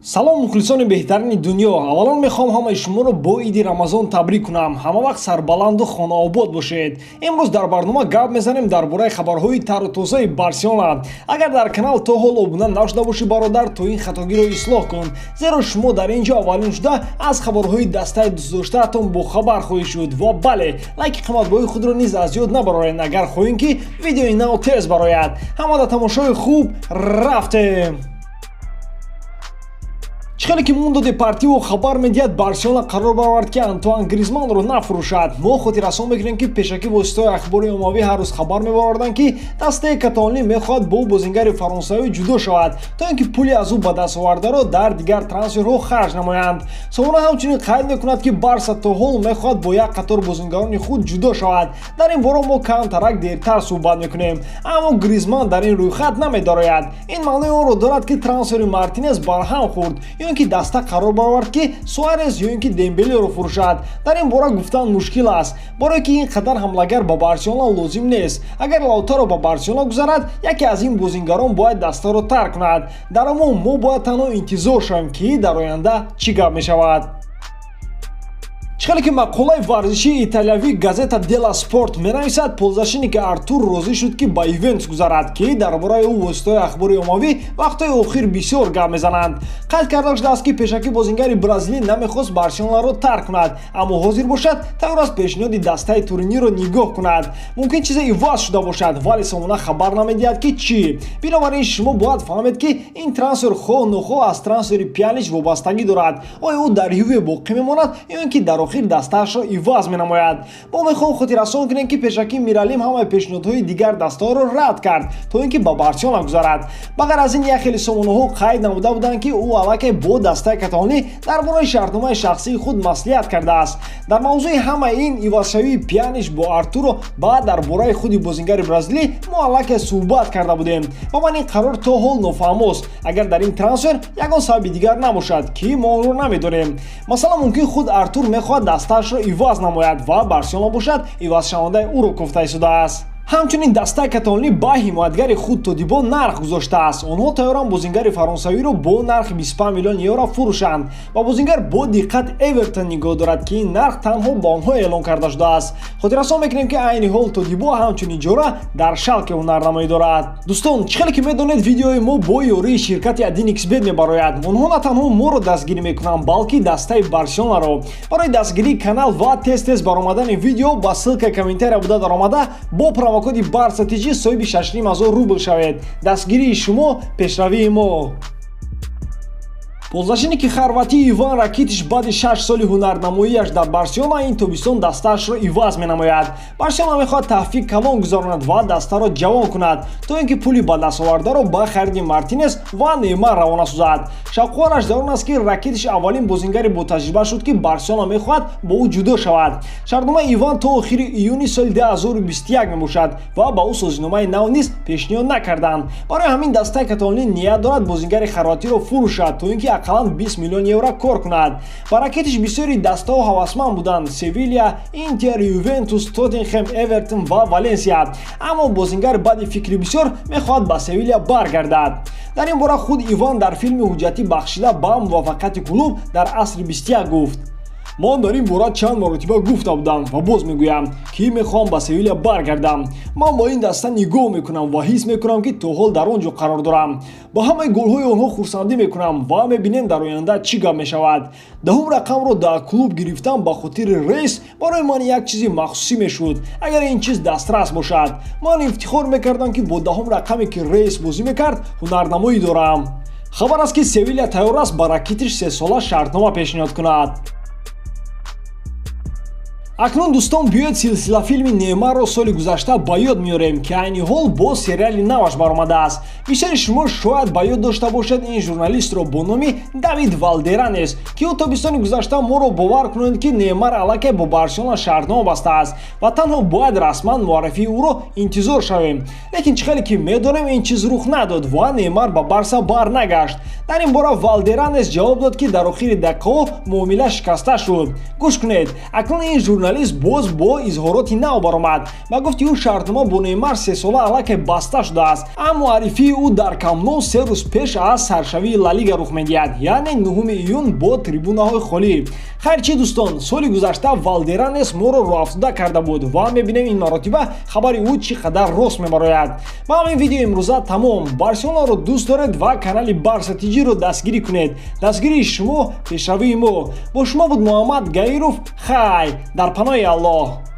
салом мухлисони беҳтарини дунё. аввалон мехоҳам ҳамаи шуморо бо иди рамазон табрик кунам. ҳама вақт сарбаланду хонаобод бошед. имрӯз дар барнома гап мезанем дар бораи хабарҳои тару тозаи Барселона. агар дар канал то ҳол обуна нашуда бошӣ бародар, то ин хатогиро ислоҳ кун, зеро шумо дар ин ҷо аввалин шуда аз хабарҳои дастаи дӯстдоштаатон бохабар хоҳед шуд. ва бале, лайки қиматбои худро низ аз ёд набароред, агар хоҳем ки видеои нав тез барояд. ҳамада тамошои хуб, рафтем. чхеле ки мунду депортиво хабар медиҳад, Барселона қарор баровард ки Антуан Гризманро нафурӯшад. мо хотиррасон мекунем ки пешакӣ воситаҳои ахбори оммавӣ ҳар рӯз хабар мебароварданд ки дастаи каталонӣ мехоҳад бо бозингари фаронсавӣ ҷудо шавад, то ин ки пули аз ӯ ба даст овардаро дар дигар трансферҳо харҷ намоянд. Сола ҳамчунин қайд мекунад ки Барса то ҳол мехоҳад бо як қатор бозингарони худ ҷудо шавад. дар ин бора мо камтарак дертар суҳбат мекунем, аммо Гризман дар ин рӯйхат намедорояд. ин маънои онро дорад ки трансфери Мартинес барҳам хӯрд, ё ин ки даста қарор баровард ки Суарес ё ин ки Дембелеро фурӯшад. дар ин бора гуфтан мушкил аст, барое ки ин қадар ҳамлагар ба Барселона лозим нест. агар Лаутаро ба Барселона гузарад, яке аз ин бозингарон бояд дастаро тарк кунад. дар умум мо бояд танҳо интизор шавем ки дар оянда чӣ гап мешавад. чхеле ки мақолаи варзишии италиявӣ газета Дела Спорт менависад, ползашине ки Артур розӣ шуд ки ба Ювентус гузарад, ки дар бораи ӯ воситаҳои ахбори оммавӣ вақтҳои охир бисёр гап мезананд. қайд карда шудааст ки пешакӣ бозингари бразилӣ намехост Барселонаро тарк кунад, аммо ҳозир бошад тайёр аст пешниҳоди дастаи Туриниро нигоҳ кунад. мумкин чизе иваз шуда бошад, вале сомона хабар намедиҳад ки чӣ. бинобар ин шумо бояд фаҳмед ки ин трансфер хоҳ нохоҳ аз трансфери Пьянич вобастагӣ дорад. оя ӯ дар Юве боқӣ мемонад ё ин ки дар охир дастаашро иваз менамояд. мо мехоҳем хотиррасон кунем ки пешакӣ Миралим ҳамаи пешниҳодҳои дигар дастаҳоро рад кард, то ин ки ба Барселона гузарад. ба ғайр аз ин як хеле сомонаҳо қайд намуда буданд ки ӯ аллакай бо дастаи каталонӣ дар бораи шартномаи шахсии худ маслиҳат кардааст. дар мавзӯи ҳамаи ин ивазшавии Пьянич бо Артуро баъд дар бораи худи бозингари бразилӣ мо аллакай суҳбат карда будем. ва ман ин қарор то ҳол нофаҳмост, агар дар ин трансфер ягон сабаби дигар набошад ки мо онро намедонем. масалан мумкин худ Артур мехоҳад дастаашро иваз намояд ва Барселона бошад ивазшавандаи ӯро кофта истодааст. ҳамчунин дастаи каталонӣ ба ҳимоятгари худ Тодибо нарх гузоштааст. онҳо тайёранд бозингари фаронсавиро бо нархи 25 миллион евро фурӯшанд. ва бозингар бо диққат Эвертон нигоҳ дорад ки ин нарх танҳо ба онҳо эълон карда шудааст. хотиррасон мекунем ки айни ҳол Тодибо ҳамчун иҷора дар Шалке ҳунарнамоӣ дорад. дӯстон, чӣ хеле ки медонед, видеои мо бо ёрии ширкати 1xBet мебарояд. онҳо на танҳо моро дастгирӣ мекунанд, балки дастаи Барселонаро. барои дастгирии канал ва тез баромадани видео ба ссилкаи коментария буда даромада бо промокоди БАРСТЖ соҳиби 6500 рубл шавед. дастгирии шумо, пешравии мо. ползашине ки хорватии Иван Ракитич баъди 6 соли ҳунарнамоияш дар Барселона ин тобистон дастаашро иваз менамояд. Барселона мехоҳад таҳфиқ калон гузаронад ва дастаро ҷавон кунад, то ин ки пули ба дастовардаро ба хариди Мартинес ва Неймар равона созад. шавқуараш дар он аст ки Ракитич аввалин бозингари ботаҷриба шуд ки Барселона мехоҳад бо ӯ ҷудо шавад. шартномаи Иван то охири июни соли 2021 мебошад ва ба ӯ созиномаи нав низ пешниҳод накарданд. барои ҳамин дастаи каталонӣ ният дорад бозингари хорватиро фурӯшад, то ин ки ақаллан 20 миллион евро кор кунад. ба Ракитич бисёри дастаҳо ҳавасманд буданд: Севилья, Интер, Ювентус, Тоттенхем, Эвертон ва Валенсия. аммо бозингар баъди фикри бисёр мехоҳад ба Севилья баргардад. дар ин бора худ Иван дар филми ҳуҷҷатӣ бахшида ба муваффақияти клуб дар асри 21 гуфт: ман дар ин бора чанд маротиба гуфта будам ва боз мегӯям ки мехоҳам ба Севилья баргардам. ман ба ин даста нигоҳ мекунам ва ҳис мекунам ки то ҳол дар он ҷо қарор дорам. ба ҳамаи голҳои онҳо хурсандӣ мекунам ва мебинем дар оянда чӣ гап мешавад. даҳум рақамро дар клуб гирифтан ба хотири рейс барои ман як чизи махсусӣ мешуд. агар ин чиз дастрас бошад, ман ифтихор мекардам ки бо даҳум рақаме ки рейс бозӣ мекард ҳунарнамоӣ дорам. хабар аст ки Севилья тайёр аст ба Ракитич 3 сола шартнома пешниҳод кунад. акнун дӯстон, биёед силсилафилми Неймарро соли гузашта ба ёд меорем, ки айни ҳол бо сериали наваш баромадааст. бисёри шумо шояд ба ёд дошта бошед ин журналистро бо номи Давид Валдеранес, ки ӯ тобистони гузашта моро бовар кунонид ки Неймар аллакай бо Барселона шартнома бастааст ва танҳо бояд расман муаррифии ӯро интизор шавем. лекин чӣ хеле ки медонем, ин чиз рух надод ва Неймар ба Барса барнагашт. дар ин бора Валдеранес ҷавоб дод ки дар охири дақиқаҳо муомила шикаста шуд. гӯш кунед, акнун ин журналист боз бо изҳороти нав баромад ва гуфти ӯ шартнома бо Неймар 3 сола аллакай баста шудааст. аммо муаррифии ӯ дар Камно 3 рӯз пеш аз саршавии Ла Лига рух медиҳад, яъне 9 июн бо трибунаҳои холӣ. хайр чи дӯстон, соли гузашта Валдеранес моро роҳафзуда карда буд ва мебинем ин маротиба хабари ӯ чӣ қадар рост мебарояд. ба ҳамин видео имрӯза тамом. Барселонаро дӯст доред ва канали Барса тиҷиро дастгирӣ кунед. Дастгирии шумо пешравии мо. Бо шумо буд Муҳаммад Гаиров. Хай дар паноҳи Аллоҳ.